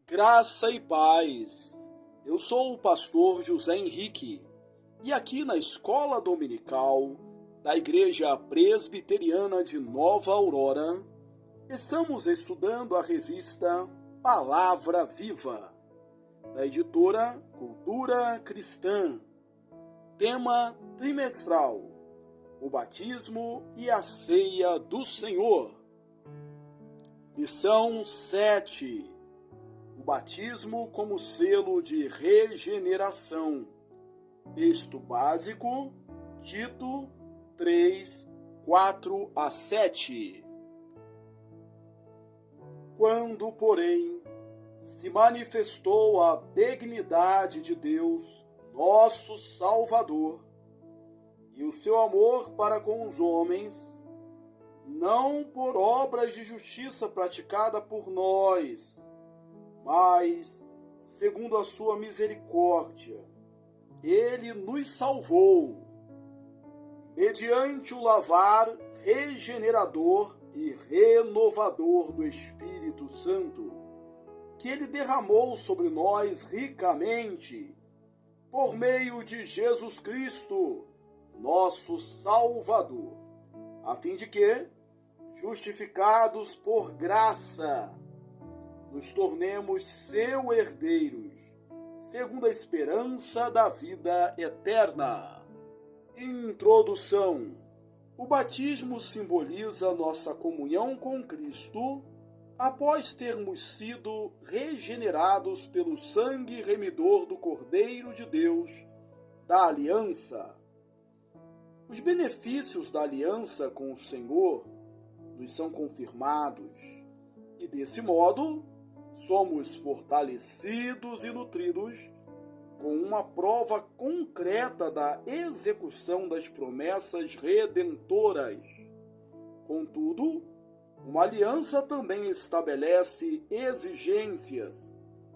Graça e paz. Eu sou o pastor José Henrique e aqui na Escola Dominical da Igreja Presbiteriana de Nova Aurora, estamos estudando a revista Palavra Viva, da editora Cultura Cristã. Tema trimestral: o batismo e a ceia do Senhor. Lição 7. O batismo como selo de regeneração. Texto básico, Tito 3, 4 a 7. Quando, porém, se manifestou a benignidade de Deus, nosso Salvador, e o seu amor para com os homens, não por obras de justiça praticada por nós, mas, segundo a sua misericórdia, ele nos salvou, mediante o lavar regenerador e renovador do Espírito Santo, que ele derramou sobre nós ricamente, por meio de Jesus Cristo, nosso Salvador, a fim de que, justificados por graça, nos tornemos seus herdeiros, segundo a esperança da vida eterna. Introdução. O batismo simboliza nossa comunhão com Cristo após termos sido regenerados pelo sangue remidor do Cordeiro de Deus, da aliança. Os benefícios da aliança com o Senhor nos são confirmados e, desse modo, somos fortalecidos e nutridos com uma prova concreta da execução das promessas redentoras. Contudo, uma aliança também estabelece exigências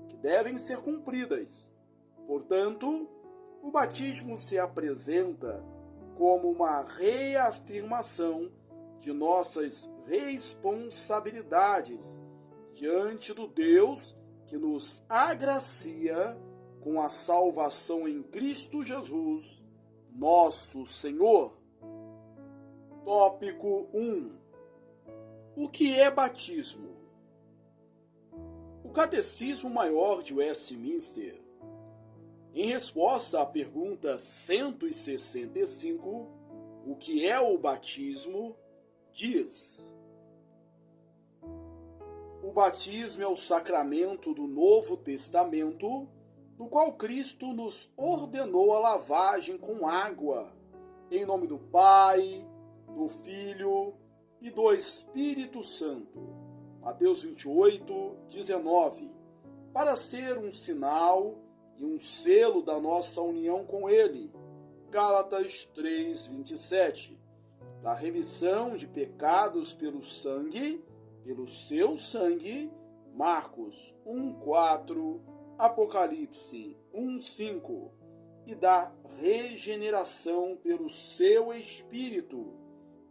que devem ser cumpridas. Portanto, o batismo se apresenta como uma reafirmação de nossas responsabilidades diante do Deus que nos agracia com a salvação em Cristo Jesus, nosso Senhor. Tópico 1. O que é batismo? O Catecismo Maior de Westminster, em resposta à pergunta 165, o que é o batismo, diz: o batismo é o sacramento do Novo Testamento, no qual Cristo nos ordenou a lavagem com água, em nome do Pai, do Filho e do Espírito Santo. Mateus 28, 19, para ser um sinal e um selo da nossa união com Ele. Gálatas 3, 27, da remissão de pecados pelo seu sangue, Marcos 1:4, Apocalipse 1:5, e da regeneração pelo seu Espírito,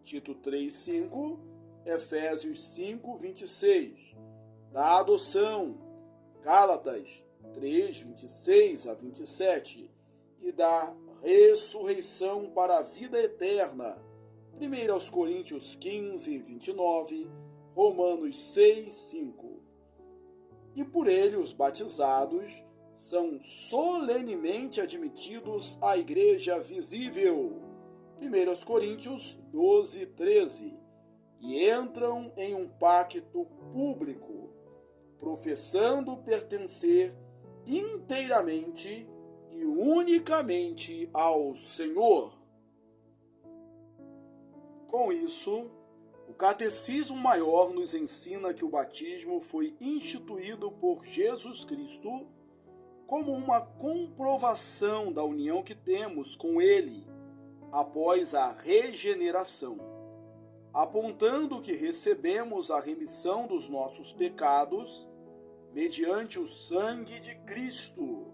Tito 3:5, Efésios 5:26, da adoção, Gálatas 3:26 a 27, e da ressurreição para a vida eterna, 1 Coríntios 15:29, Romanos 6:5. E por ele os batizados são solenemente admitidos à igreja visível, 1 Coríntios 12:13, e entram em um pacto público, professando pertencer inteiramente e unicamente ao Senhor. Com isso, o Catecismo Maior nos ensina que o batismo foi instituído por Jesus Cristo como uma comprovação da união que temos com Ele após a regeneração, apontando que recebemos a remissão dos nossos pecados mediante o sangue de Cristo,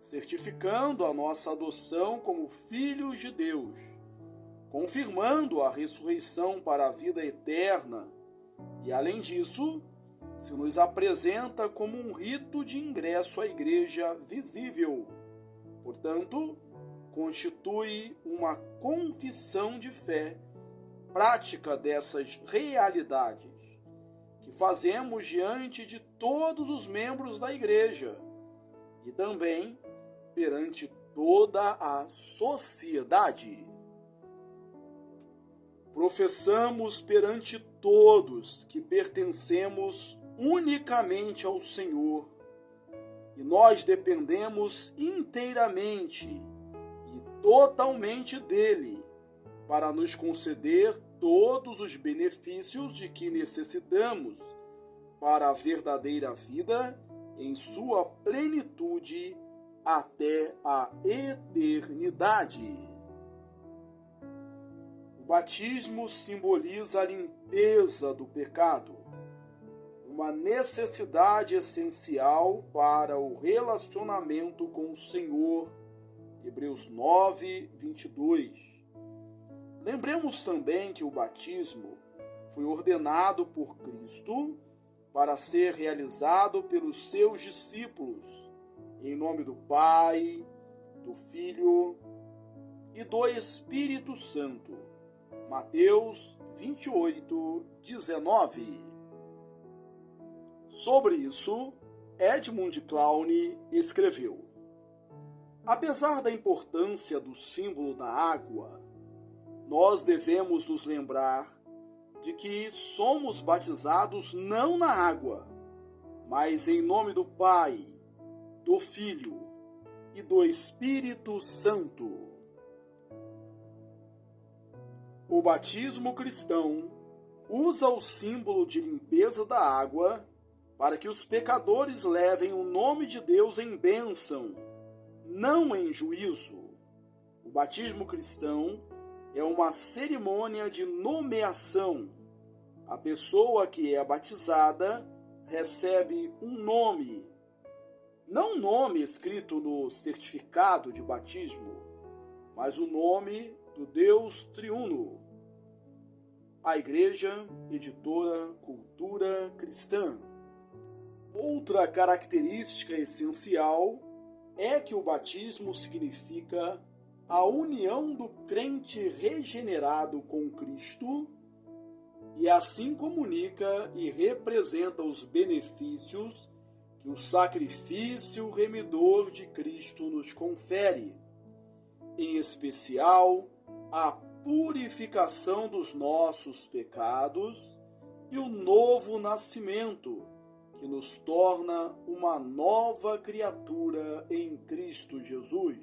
certificando a nossa adoção como filhos de Deus, confirmando a ressurreição para a vida eterna e, além disso, se nos apresenta como um rito de ingresso à igreja visível. Portanto, constitui uma confissão de fé prática dessas realidades que fazemos diante de todos os membros da igreja e também perante toda a sociedade. Professamos perante todos que pertencemos unicamente ao Senhor e nós dependemos inteiramente e totalmente dele para nos conceder todos os benefícios de que necessitamos para a verdadeira vida em sua plenitude até a eternidade. O batismo simboliza a limpeza do pecado, uma necessidade essencial para o relacionamento com o Senhor. Hebreus 9, 22. Lembremos também que o batismo foi ordenado por Cristo para ser realizado pelos seus discípulos, em nome do Pai, do Filho e do Espírito Santo. Mateus 28, 19. Sobre isso, Edmund Clowney escreveu: apesar da importância do símbolo da água, nós devemos nos lembrar de que somos batizados não na água, mas em nome do Pai, do Filho e do Espírito Santo. O batismo cristão usa o símbolo de limpeza da água para que os pecadores levem o nome de Deus em bênção, não em juízo. O batismo cristão é uma cerimônia de nomeação. A pessoa que é batizada recebe um nome, não um nome escrito no certificado de batismo, mas o nome do Deus triuno. A Igreja Editora Cultura Cristã. Outra característica essencial é que o batismo significa a união do crente regenerado com Cristo e assim comunica e representa os benefícios que o sacrifício remidor de Cristo nos confere, em especial a purificação dos nossos pecados e o novo nascimento, que nos torna uma nova criatura em Cristo Jesus.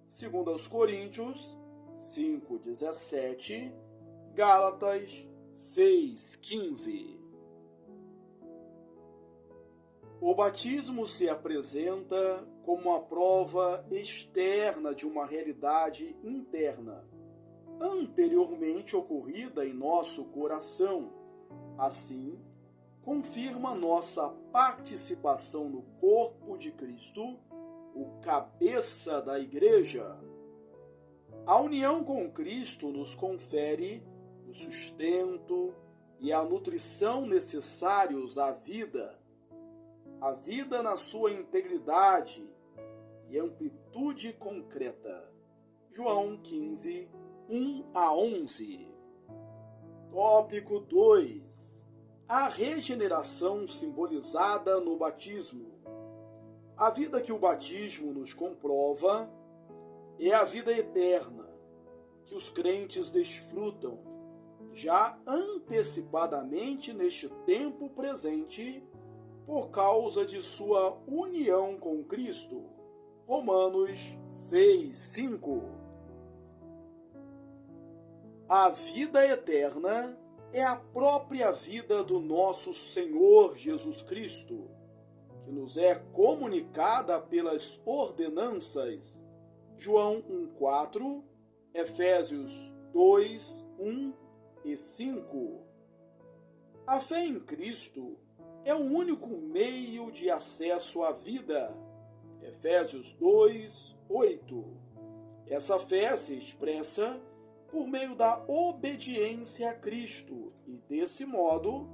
Segundo aos Coríntios 5:17, Gálatas 6:15. O batismo se apresenta como a prova externa de uma realidade interna, anteriormente ocorrida em nosso coração. Assim, confirma nossa participação no corpo de Cristo, o cabeça da Igreja. A união com Cristo nos confere o sustento e a nutrição necessários à vida, a vida na sua integridade e amplitude concreta. João 15, 1-11. Tópico 2. A regeneração simbolizada no batismo. A vida que o batismo nos comprova é a vida eterna, que os crentes desfrutam já antecipadamente neste tempo presente por causa de sua união com Cristo. Romanos 6:5. A vida eterna é a própria vida do nosso Senhor Jesus Cristo, que nos é comunicada pelas ordenanças. João 1:4, Efésios 2:1 e 5. A fé em Cristo é o único meio de acesso à vida. Efésios 2:8. Essa fé se expressa por meio da obediência a Cristo e, desse modo,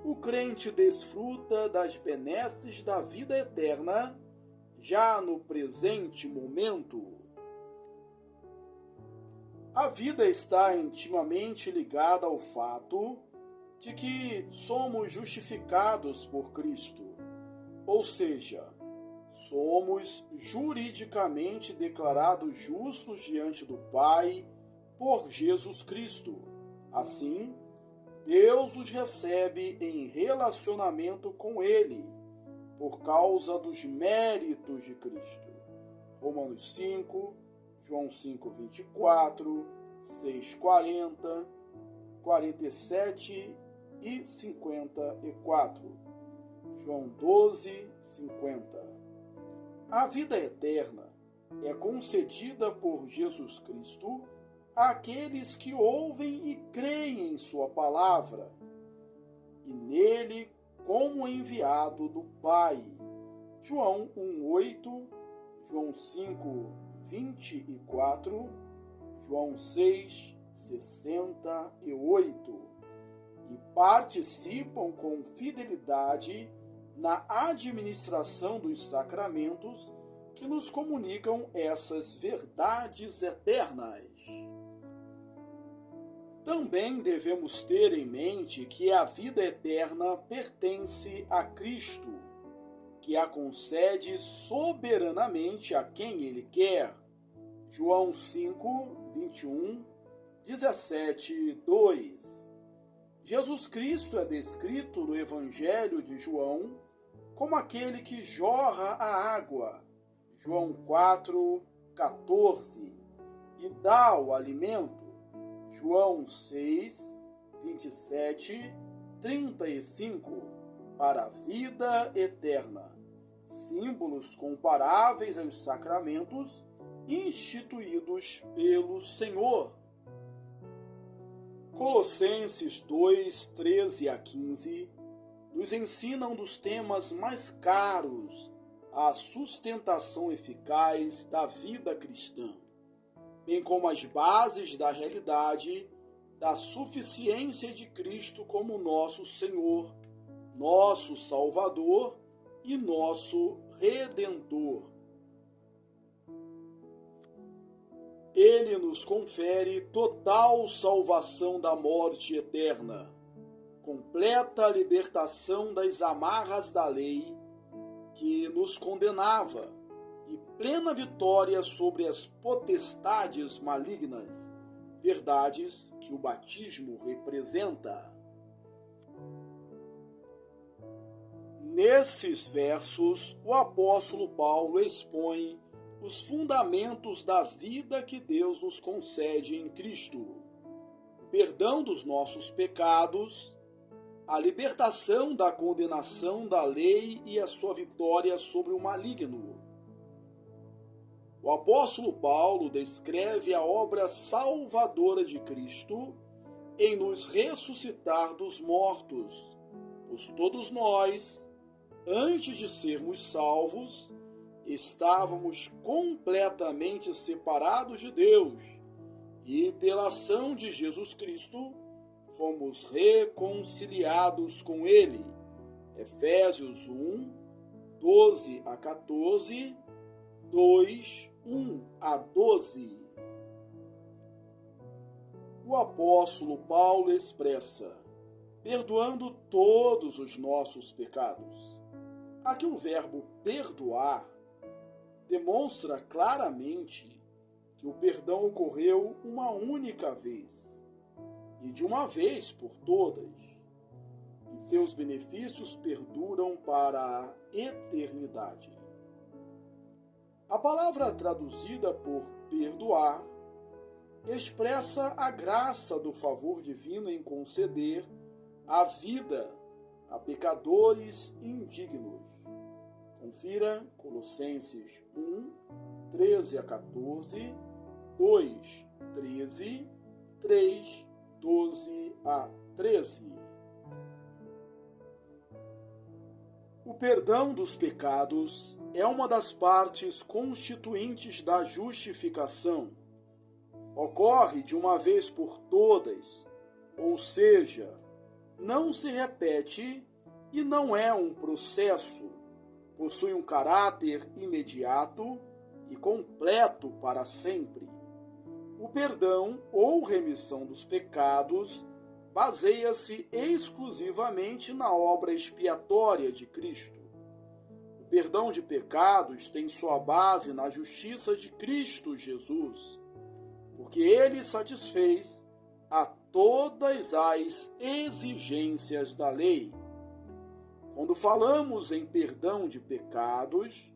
o crente desfruta das benesses da vida eterna já no presente momento. A vida está intimamente ligada ao fato de que somos justificados por Cristo, ou seja, somos juridicamente declarados justos diante do Pai por Jesus Cristo. Assim, Deus nos recebe em relacionamento com Ele, por causa dos méritos de Cristo. Romanos 5, João 5, 24, 6, 40, 47 e 54. João 12, 50. A vida eterna é concedida por Jesus Cristo àqueles que ouvem e creem em sua palavra, e nele como enviado do Pai. João 1:8, João 5:24, João 6:68, e participam com fidelidade na administração dos sacramentos que nos comunicam essas verdades eternas. Também devemos ter em mente que a vida eterna pertence a Cristo, que a concede soberanamente a quem Ele quer. João 5, 21, 17, 2. Jesus Cristo é descrito no Evangelho de João como aquele que jorra a água. João 4, 14. E dá o alimento. João 6, 27, 35, para a vida eterna, símbolos comparáveis aos sacramentos instituídos pelo Senhor. Colossenses 2, 13 a 15, nos ensinam dos temas mais caros à sustentação eficaz da vida cristã, bem como as bases da realidade da suficiência de Cristo como nosso Senhor, nosso Salvador e nosso Redentor. Ele nos confere total salvação da morte eterna, completa libertação das amarras da lei que nos condenava, e plena vitória sobre as potestades malignas, verdades que o batismo representa. Nesses versos, o apóstolo Paulo expõe os fundamentos da vida que Deus nos concede em Cristo: o perdão dos nossos pecados, a libertação da condenação da lei e a sua vitória sobre o maligno. O apóstolo Paulo descreve a obra salvadora de Cristo em nos ressuscitar dos mortos, pois todos nós, antes de sermos salvos, estávamos completamente separados de Deus, e pela ação de Jesus Cristo fomos reconciliados com Ele. Efésios 1, 12 a 14, 2, 1 a 12. O apóstolo Paulo expressa: perdoando todos os nossos pecados. Aqui o verbo perdoar demonstra claramente que o perdão ocorreu uma única vez, e de uma vez por todas, e seus benefícios perduram para a eternidade. A palavra traduzida por perdoar expressa a graça do favor divino em conceder a vida a pecadores indignos. Confira Colossenses 1, 13 a 14, 2, 13, 3, 12 a 13. O perdão dos pecados é uma das partes constituintes da justificação. Ocorre de uma vez por todas, ou seja, não se repete e não é um processo. Possui um caráter imediato e completo para sempre. O perdão ou remissão dos pecados baseia-se exclusivamente na obra expiatória de Cristo. O perdão de pecados tem sua base na justiça de Cristo Jesus, porque ele satisfez a todas as exigências da lei. Quando falamos em perdão de pecados,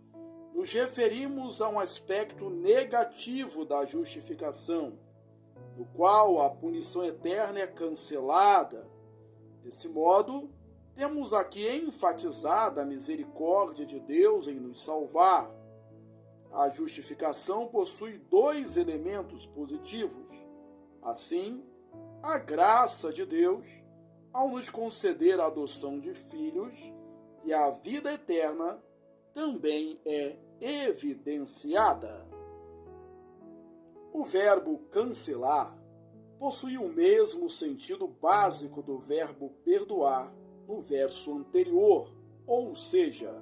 nos referimos a um aspecto negativo da justificação, no qual a punição eterna é cancelada. Desse modo, temos aqui enfatizada a misericórdia de Deus em nos salvar. A justificação possui dois elementos positivos. Assim, a graça de Deus, ao nos conceder a adoção de filhos, e a vida eterna também é evidenciada. O verbo cancelar possui o mesmo sentido básico do verbo perdoar no verso anterior, ou seja,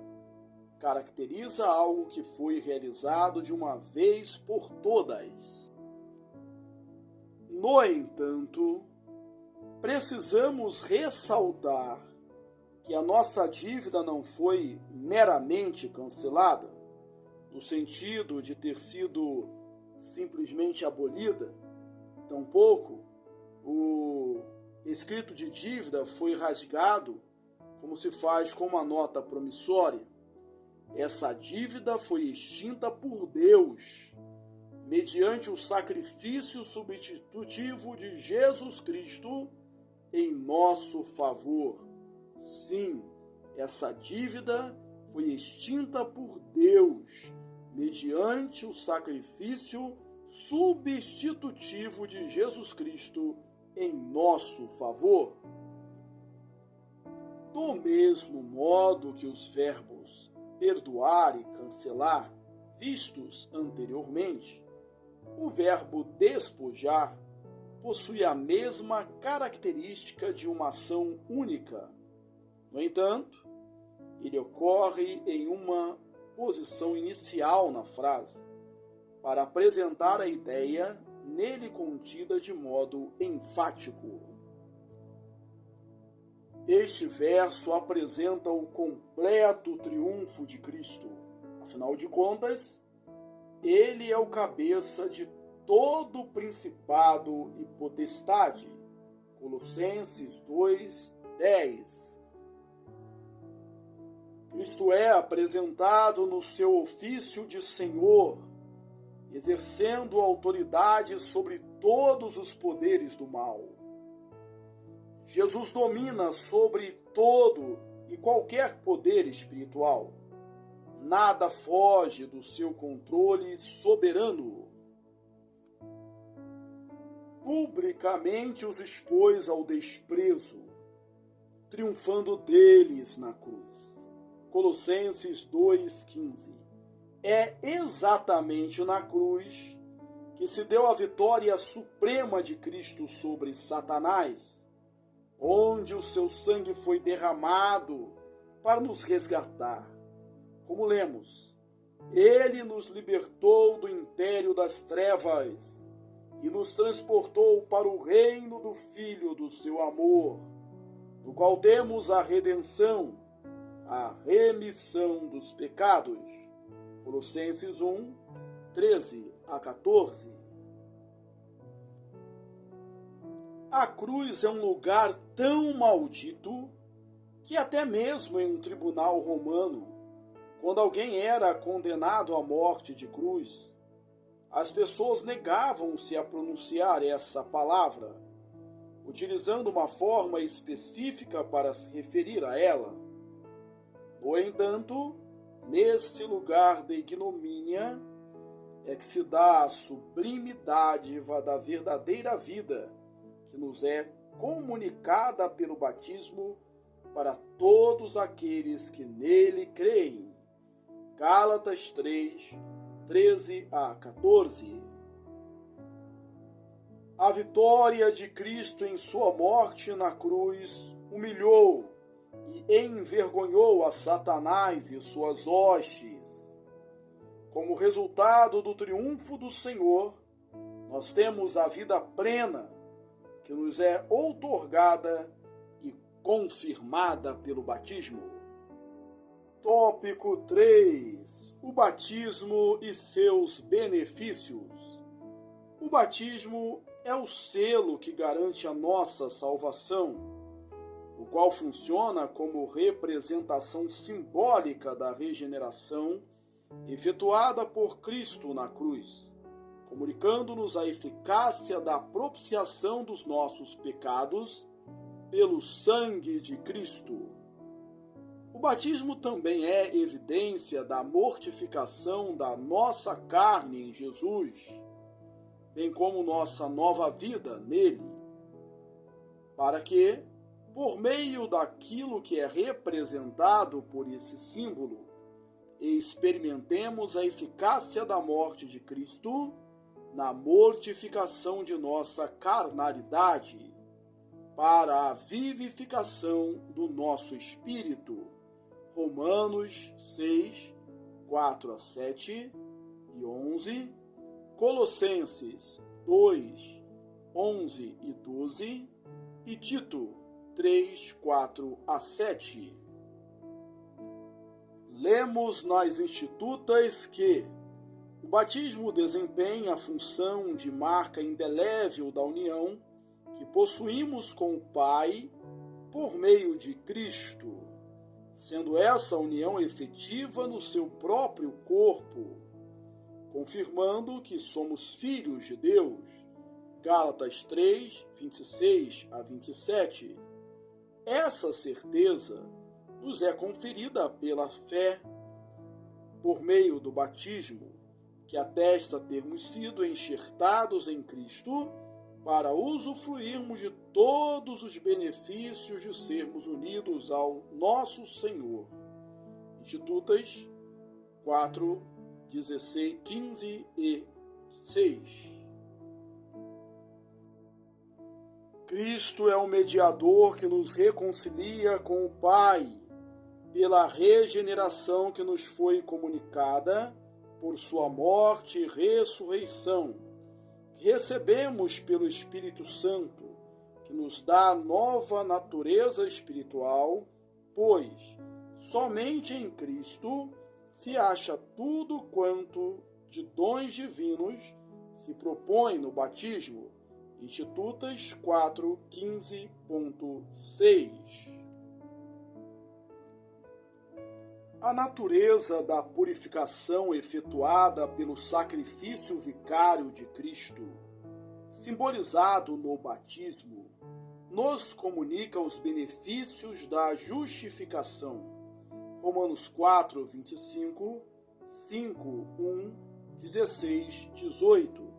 caracteriza algo que foi realizado de uma vez por todas. No entanto, precisamos ressaltar que a nossa dívida não foi meramente cancelada, no sentido de ter sido simplesmente abolida. Tampouco o escrito de dívida foi rasgado, como se faz com uma nota promissória. Essa dívida foi extinta por Deus, mediante o sacrifício substitutivo de Jesus Cristo em nosso favor. Sim, essa dívida foi extinta por Deus, mediante o sacrifício substitutivo de Jesus Cristo em nosso favor. Do mesmo modo que os verbos perdoar e cancelar, vistos anteriormente, o verbo despojar possui a mesma característica de uma ação única. No entanto, ele ocorre em uma posição inicial na frase, para apresentar a ideia nele contida de modo enfático. Este verso apresenta o completo triunfo de Cristo. Afinal de contas, ele é o cabeça de todo principado e potestade. Colossenses 2:10. Cristo é apresentado no seu ofício de Senhor, exercendo autoridade sobre todos os poderes do mal. Jesus domina sobre todo e qualquer poder espiritual. Nada foge do seu controle soberano. Publicamente os expôs ao desprezo, triunfando deles na cruz. Colossenses 2:15. É exatamente na cruz que se deu a vitória suprema de Cristo sobre Satanás, onde o seu sangue foi derramado para nos resgatar. Como lemos, ele nos libertou do império das trevas e nos transportou para o reino do Filho do seu amor, no qual temos a redenção, a remissão dos pecados. Colossenses 1:13-14. A cruz é um lugar tão maldito que até mesmo em um tribunal romano, quando alguém era condenado à morte de cruz, as pessoas negavam-se a pronunciar essa palavra, utilizando uma forma específica para se referir a ela. No entanto, nesse lugar de ignomínia é que se dá a sublime dádiva da verdadeira vida, que nos é comunicada pelo batismo para todos aqueles que nele creem. Gálatas 3:13-14. A vitória de Cristo em sua morte na cruz humilhou e envergonhou a Satanás e suas hostes. Como resultado do triunfo do Senhor, nós temos a vida plena que nos é outorgada e confirmada pelo batismo. Tópico 3. O batismo e seus benefícios. O batismo é o selo que garante a nossa salvação, o qual funciona como representação simbólica da regeneração efetuada por Cristo na cruz, comunicando-nos a eficácia da propiciação dos nossos pecados pelo sangue de Cristo. O batismo também é evidência da mortificação da nossa carne em Jesus, bem como nossa nova vida nele, para que, por meio daquilo que é representado por esse símbolo, experimentemos a eficácia da morte de Cristo na mortificação de nossa carnalidade, para a vivificação do nosso espírito. Romanos 6, 4 a 7 e 11, Colossenses 2, 11 e 12 e Tito 3, 4 a 7. Lemos nas Institutas que o batismo desempenha a função de marca indelével da união que possuímos com o Pai por meio de Cristo, sendo essa união efetiva no seu próprio corpo, confirmando que somos filhos de Deus. Gálatas 3, 26 a 27. Essa certeza nos é conferida pela fé, por meio do batismo, que atesta termos sido enxertados em Cristo para usufruirmos de todos os benefícios de sermos unidos ao nosso Senhor. Institutas 4, 16, 15 e 6. Cristo é o mediador que nos reconcilia com o Pai, pela regeneração que nos foi comunicada por sua morte e ressurreição, que recebemos pelo Espírito Santo, que nos dá nova natureza espiritual, pois somente em Cristo se acha tudo quanto de dons divinos se propõe no batismo. Institutas 4.15.6. A natureza da purificação efetuada pelo sacrifício vicário de Cristo, simbolizado no batismo, nos comunica os benefícios da justificação. Romanos 4, 25, 5, 1, 16, 18.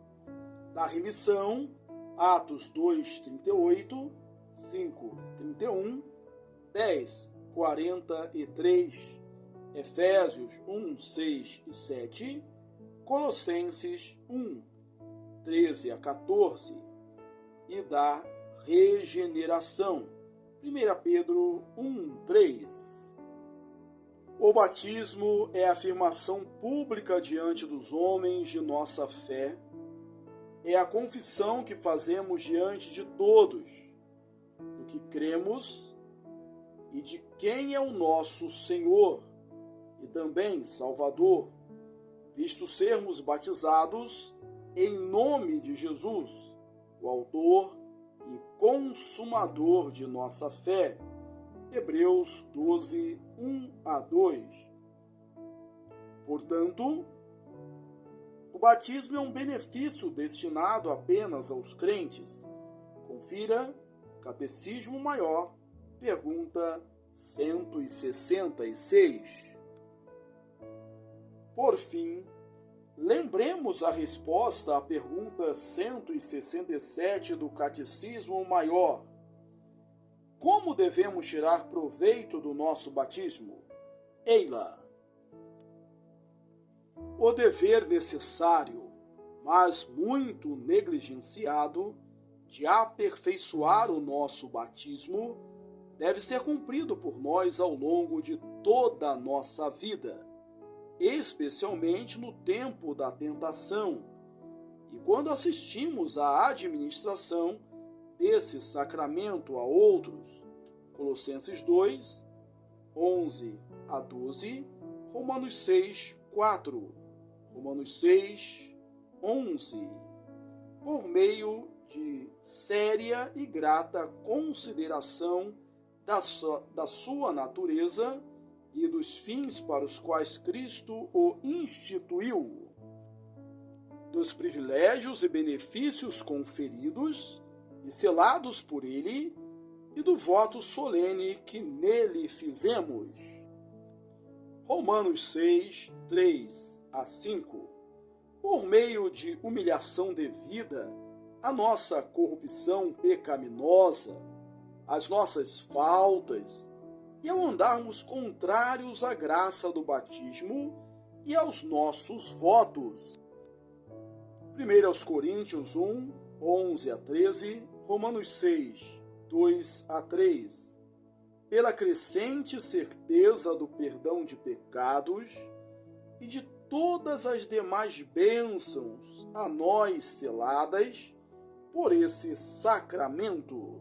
Da remissão, Atos 2, 38, 5, 31, 10, 43, Efésios 1, 6 e 7, Colossenses 1, 13 a 14, e da regeneração, 1 Pedro 1, 3. O batismo é a afirmação pública diante dos homens de nossa fé, é a confissão que fazemos diante de todos, do que cremos e de quem é o nosso Senhor e também Salvador, visto sermos batizados em nome de Jesus, o autor e consumador de nossa fé. Hebreus 12, 1 a 2. Portanto, o batismo é um benefício destinado apenas aos crentes. Confira Catecismo Maior, pergunta 166. Por fim, lembremos a resposta à pergunta 167 do Catecismo Maior. Como devemos tirar proveito do nosso batismo? Ei-lá! O dever necessário, mas muito negligenciado, de aperfeiçoar o nosso batismo deve ser cumprido por nós ao longo de toda a nossa vida, especialmente no tempo da tentação e quando assistimos à administração desse sacramento a outros. Colossenses 2, 11 a 12, Romanos 6, 4, Romanos 6, 11. Por meio de séria e grata consideração da sua natureza e dos fins para os quais Cristo o instituiu, dos privilégios e benefícios conferidos e selados por ele, e do voto solene que nele fizemos. Romanos 6, 3 a 5. Por meio de humilhação devida, a nossa corrupção pecaminosa, as nossas faltas, e ao andarmos contrários à graça do batismo e aos nossos votos. 1 Coríntios 1, 11 a 13, Romanos 6, 2 a 3. Pela crescente certeza do perdão de pecados e de todas as demais bênçãos a nós seladas por esse sacramento.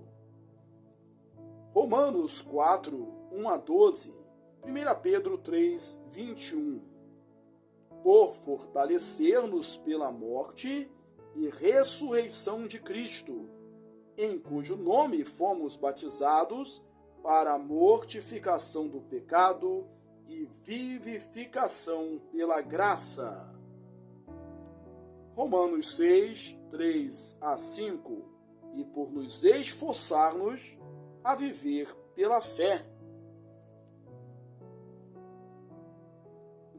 Romanos 4, 1 a 12, 1 Pedro 3, 21. Por fortalecer-nos pela morte e ressurreição de Cristo, em cujo nome fomos batizados para a mortificação do pecado e vivificação pela graça. Romanos 6, 3 a 5. E por nos esforçar-nos a viver pela fé.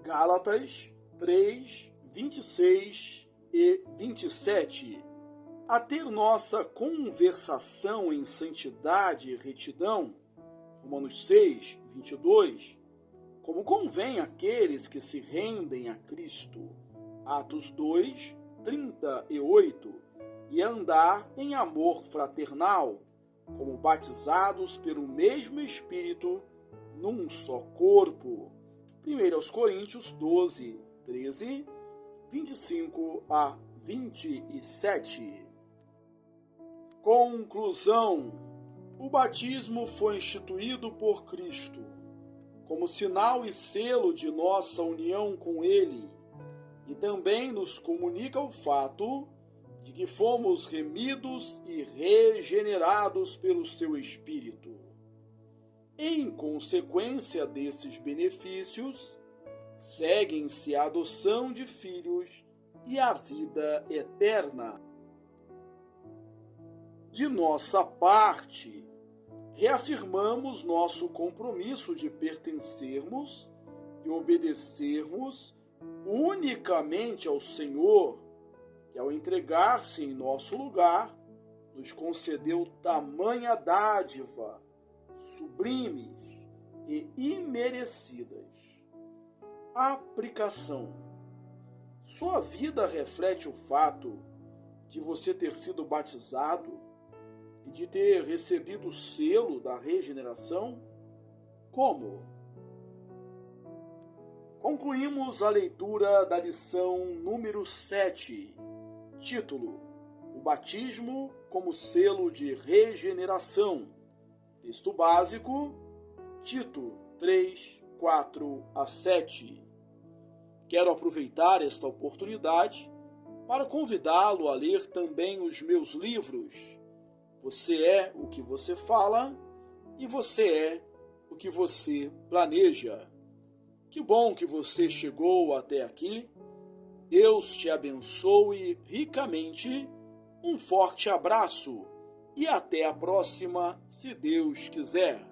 Gálatas 3, 26 e 27. A ter nossa conversação em santidade e retidão. Romanos 6, 22. Como convém àqueles que se rendem a Cristo. Atos 2, 38. E andar em amor fraternal, como batizados pelo mesmo Espírito, num só corpo. 1 Coríntios 12, 13, 25 a 27. Conclusão. O batismo foi instituído por Cristo, como sinal e selo de nossa união com Ele, e também nos comunica o fato de que fomos remidos e regenerados pelo seu Espírito. Em consequência desses benefícios, seguem-se a adoção de filhos e a vida eterna. De nossa parte, reafirmamos nosso compromisso de pertencermos e obedecermos unicamente ao Senhor, que ao entregar-se em nosso lugar, nos concedeu tamanha dádiva, sublimes e imerecidas. Aplicação. Sua vida reflete o fato de você ter sido batizado e de ter recebido o selo da regeneração? Como? Concluímos a leitura da lição número 7, título: O batismo como selo de regeneração. Texto básico, Tito 3, 4 a 7. Quero aproveitar esta oportunidade para convidá-lo a ler também os meus livros. Você é o que você fala e você é o que você planeja. Que bom que você chegou até aqui. Deus te abençoe ricamente. Um forte abraço e até a próxima, se Deus quiser.